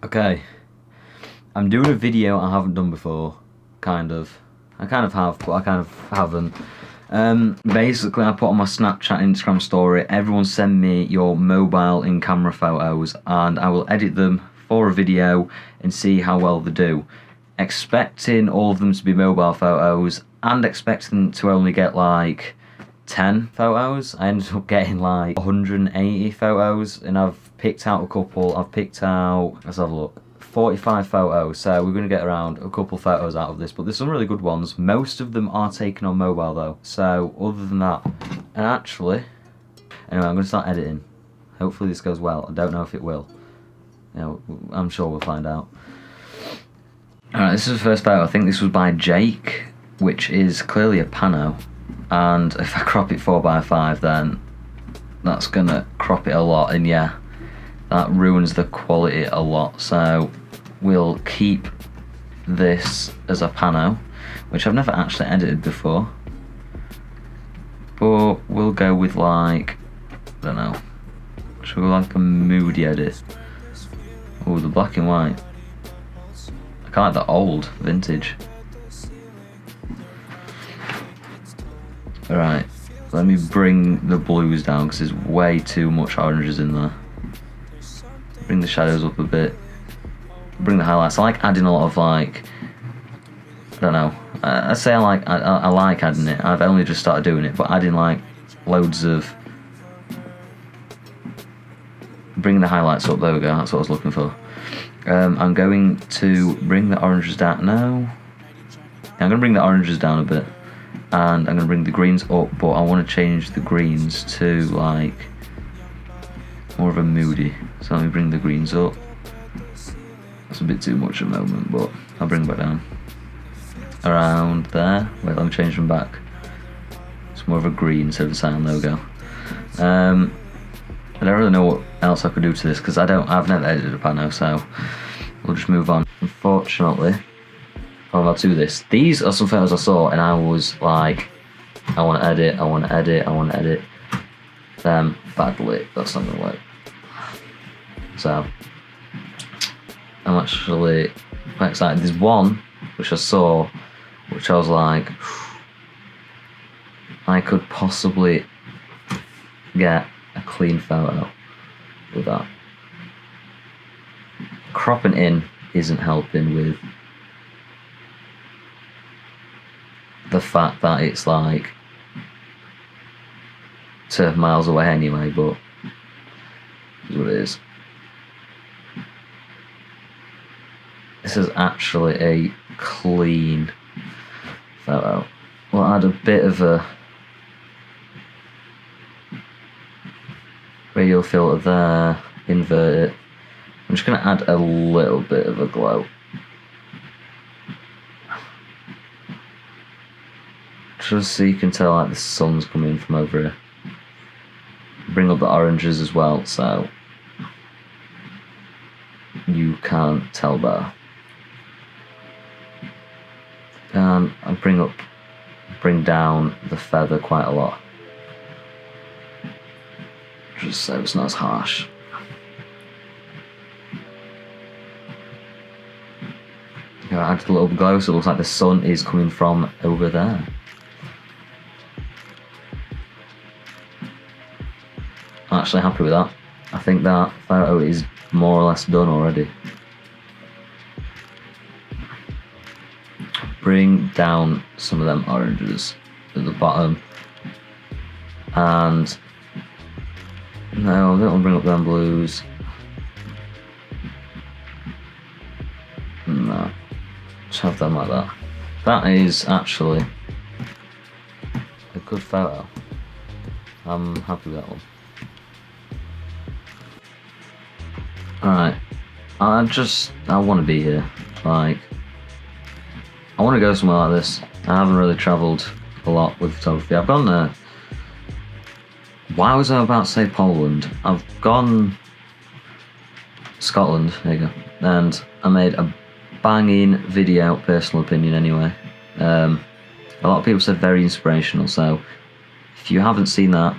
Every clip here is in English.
Okay, I'm doing a video I haven't done before, kind of. I kind of have, but I kind of haven't. Basically, I put on my Snapchat and Instagram story, everyone send me your mobile in-camera photos and I will edit them for a video and see how well they do. Expecting all of them to be mobile photos and expecting to only get like 10 photos. I ended up getting like 180 photos and I've picked out a couple. I've picked out, let's have a look, 45 photos, so we're going to get around a couple photos out of this, but there's some really good ones. Most of them are taken on mobile though, so other than that, and actually, anyway, I'm going to start editing. Hopefully this goes well. I don't know if it will. You know, I'm sure we'll find out. Alright, this is the first photo. I think this was by Jake, which is clearly a pano, and if I crop it 4:5 then that's going to crop it a lot, and yeah, that ruins the quality a lot, so we'll keep this as a pano, which I've never actually edited before, but we'll go with like, I don't know, should we go like a moody edit? Oh, the black and white, I kind of like the old vintage. Alright, let me bring the blues down because there's way too much oranges in there. Bring the shadows up a bit. Bring the highlights. I like adding a lot of like, I don't know. I say I like adding it. I've only just started doing it, but adding like loads of. Bring the highlights up. There we go. That's what I was looking for. I'm going to bring the oranges down. No. Yeah, I'm going to bring the oranges down a bit, and I'm going to bring the greens up. But I want to change the greens to like more of a moody. So let me bring the greens up. That's a bit too much at the moment, but I'll bring them back down. Around there. Wait, let me change them back. It's more of a green instead of a cyan. There we go. I don't really know what else I could do to this because I've never edited a pano, so we'll just move on. Unfortunately, I'll do this. These are some photos I saw and I was like, I want to edit, I want to edit, I want to edit them badly. That's not going to work. So I'm actually quite excited. There's one which I saw, which I was like, I could possibly get a clean photo with that. Cropping in isn't helping with the fact that it's like 2 miles away anyway, but it's what it is. This is actually a clean photo. We'll add a bit of a radial filter there, invert it. I'm just going to add a little bit of a glow. Just so you can tell like the sun's coming from over here. Bring up the oranges as well so you can't tell better. And I bring down the feather quite a lot, just so it's not as harsh. I add a little glow so it looks like the sun is coming from over there. I'm actually happy with that. I think that photo is more or less done already. Bring down some of them oranges at the bottom, and no, I don't want to bring up them blues. No, just have them like that. That is actually a good photo. I'm happy with that one. Alright, I want to be here. Like, I want to go somewhere like this. I haven't really travelled a lot with photography. I've gone there. Why was I about to say Poland? I've gone Scotland, there you go. And I made a banging video, personal opinion anyway. A lot of people said very inspirational, so if you haven't seen that,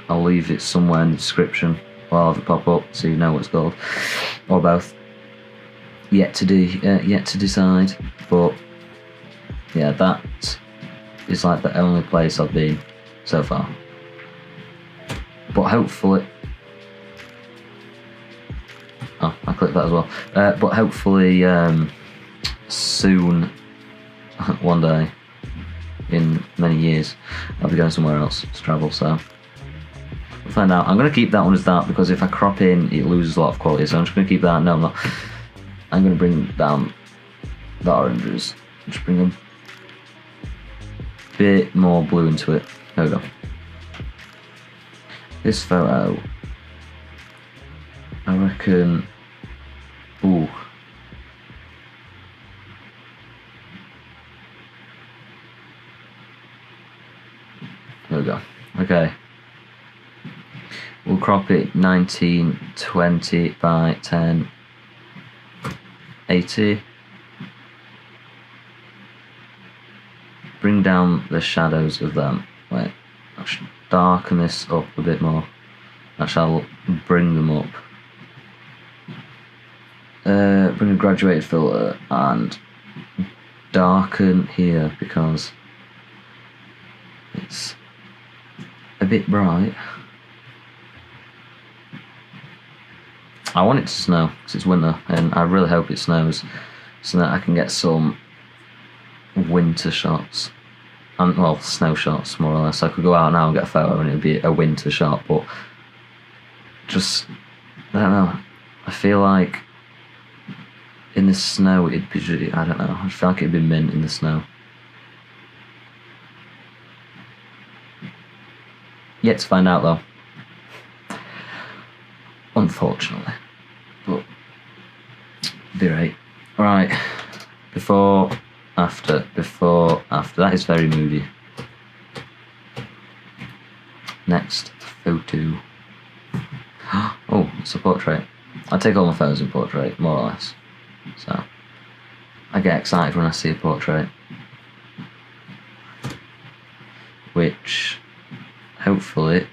I'll leave it somewhere in the description, or I'll have it pop up so you know what it's called, or both. yet to decide. But yeah, that is like the only place I've been so far. But hopefully, oh, I clicked that as well. But hopefully, soon, one day, in many years, I'll be going somewhere else to travel. So we'll find out. I'm gonna keep that one as that because if I crop in, it loses a lot of quality. So I'm just gonna keep that. No, I'm not. I'm gonna bring down the oranges. Just bring a bit more blue into it. There we go. This photo, I reckon. Ooh. There we go. Okay. We'll crop it 1920 by 1080. Bring down the shadows of them. Wait, I should darken this up a bit more. I shall bring them up. Bring a graduated filter and darken here because it's a bit bright. I want it to snow because it's winter and I really hope it snows so that I can get some winter shots and well, snow shots more or less. I could go out now and get a photo and it would be a winter shot, but just, I don't know, I feel like in the snow it'd be, I don't know, I feel like it'd be mint in the snow. Yet to find out though, unfortunately, but be right. Right, before, after, that is very moody. Next photo. Oh, it's a portrait. I take all my photos in portrait, more or less. So, I get excited when I see a portrait. Which, hopefully,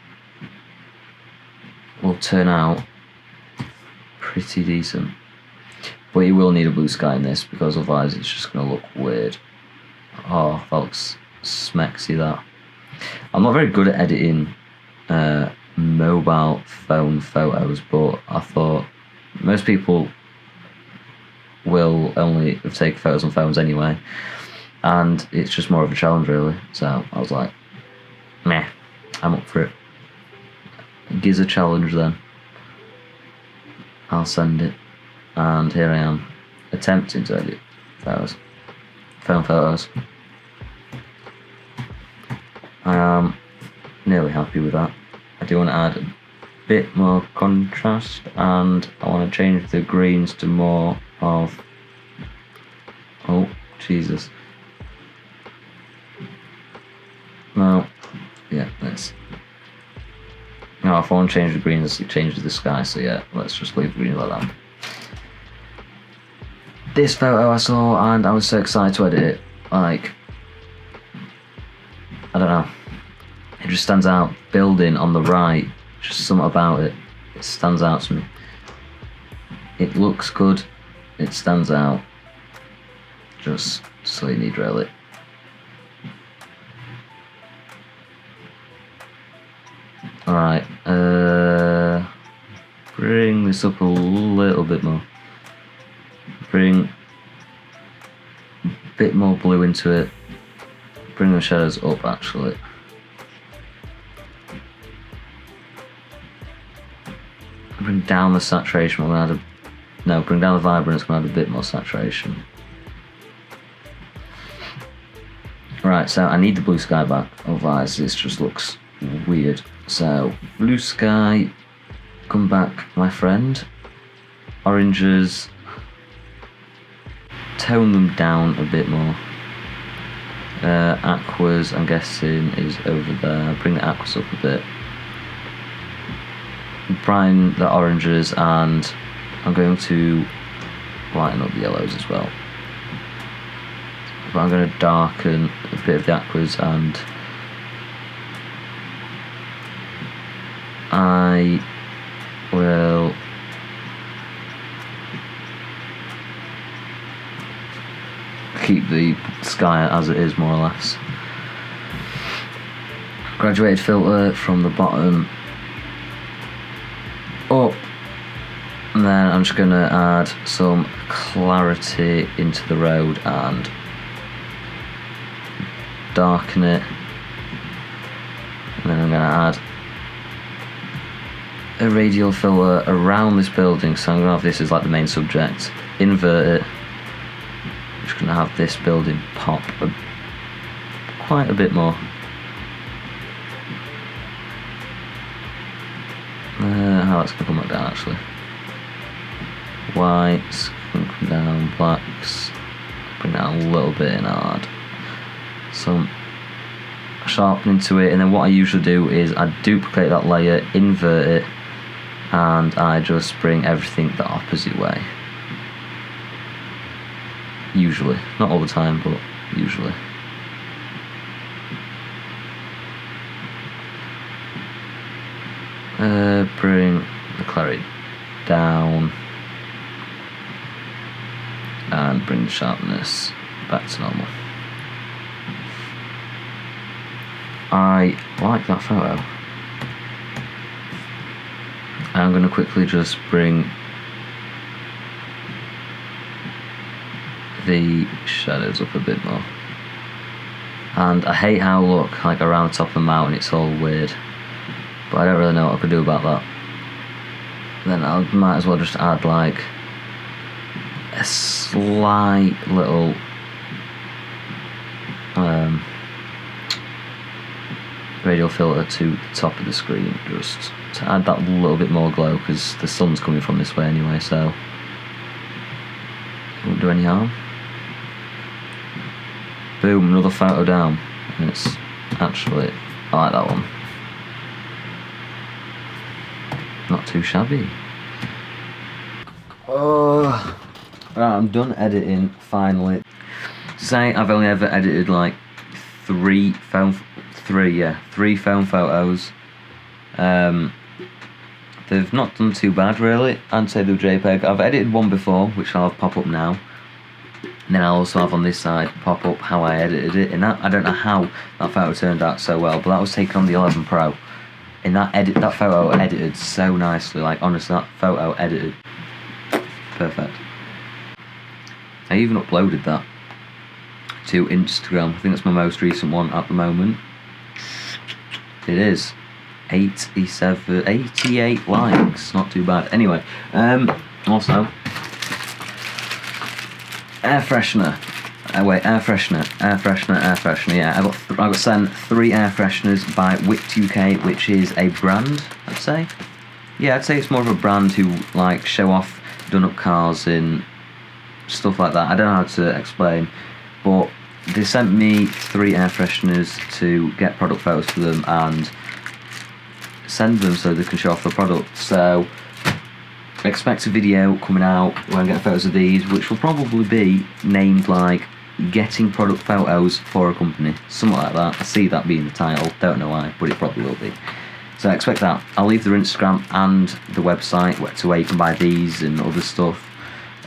will turn out pretty decent. But you will need a blue sky in this because otherwise it's just going to look weird. Oh, that looks smexy, that. I'm not very good at editing mobile phone photos, but I thought most people will only take photos on phones anyway, and it's just more of a challenge really. So I was like, meh, I'm up for it. Gives a challenge then. I'll send it. And here I am, attempting to edit photos, phone photos. I am nearly happy with that. I do want to add a bit more contrast, and I want to change the greens to more of, oh Jesus, no, yeah, let's, no, if I want to change the greens, it changes the sky, so yeah, let's just leave the green like that. This photo I saw and I was so excited to edit it, like, I don't know, it just stands out. Building on the right, just something about it, it stands out to me. It looks good, it stands out, just so you need really. Alright, bring this up a little bit more. Bring a bit more blue into it. Bring the shadows up actually. Bring down the saturation. We're gonna add bring down the vibrance. We're gonna add a bit more saturation. Right, so I need the blue sky back, otherwise this just looks weird. So blue sky, come back, my friend. Oranges. Tone them down a bit more. Aquas, I'm guessing, is over there. Bring the aquas up a bit. Brighten the oranges, and I'm going to lighten up the yellows as well. But I'm going to darken a bit of the aquas, and I will keep the sky as it is, more or less. Graduated filter from the bottom up, and then I'm just going to add some clarity into the road and darken it, and then I'm going to add a radial filter around this building, so I'm going to have this as like the main subject, invert it. I'm just going to have this building pop quite a bit more. How that's going to come back down actually. Whites can come down, blacks, bring down a little bit in hard. Some sharpening to it, and then what I usually do is I duplicate that layer, invert it, and I just bring everything the opposite way. Usually, not all the time, but usually. Bring the clarity down and bring the sharpness back to normal. I like that photo. I'm going to quickly just bring the shadows up a bit more. And I hate how look like around the top of the mountain it's all weird, but I don't really know what I could do about that. Then I might as well just add like a slight little radial filter to the top of the screen, just to add that little bit more glow, because the sun's coming from this way anyway, so it won't do any harm. Boom, another photo down, and it's actually, I like that one. Not too shabby. Oh, right, I'm done editing finally. To say I've only ever edited like three phone photos. They've not done too bad really. I'd say they're JPEG. I've edited one before, which I'll pop up now. And then I'll also have on this side pop up how I edited it. And that, I don't know how that photo turned out so well, but that was taken on the 11 Pro. And that photo edited so nicely. Like honestly, that photo edited perfect. I even uploaded that to Instagram. I think that's my most recent one at the moment. It is 88 likes, not too bad. Anyway, also air freshener. Air freshener. Yeah, I got sent 3 air fresheners by Wicked UK, which is a brand, I'd say. Yeah, I'd say it's more of a brand who like show off done-up cars and stuff like that. I don't know how to explain, but they sent me 3 air fresheners to get product photos for them and send them so they can show off the product. So expect a video coming out when I get photos of these, which will probably be named like getting product photos for a company, something like that. I see that being the title, don't know why, but it probably will be. So expect that. I'll leave their Instagram and the website where you can buy these and other stuff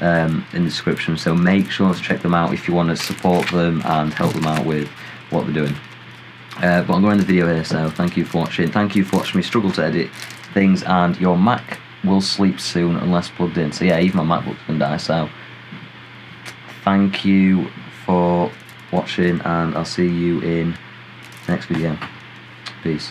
in the description, so make sure to check them out if you want to support them and help them out with what they're doing. But I'm going to end the video here, so thank you for watching. Thank you for watching me struggle to edit things, and your Mac will sleep soon unless plugged in. So yeah, even my MacBook's going to die, so thank you for watching, and I'll see you in the next video. Peace.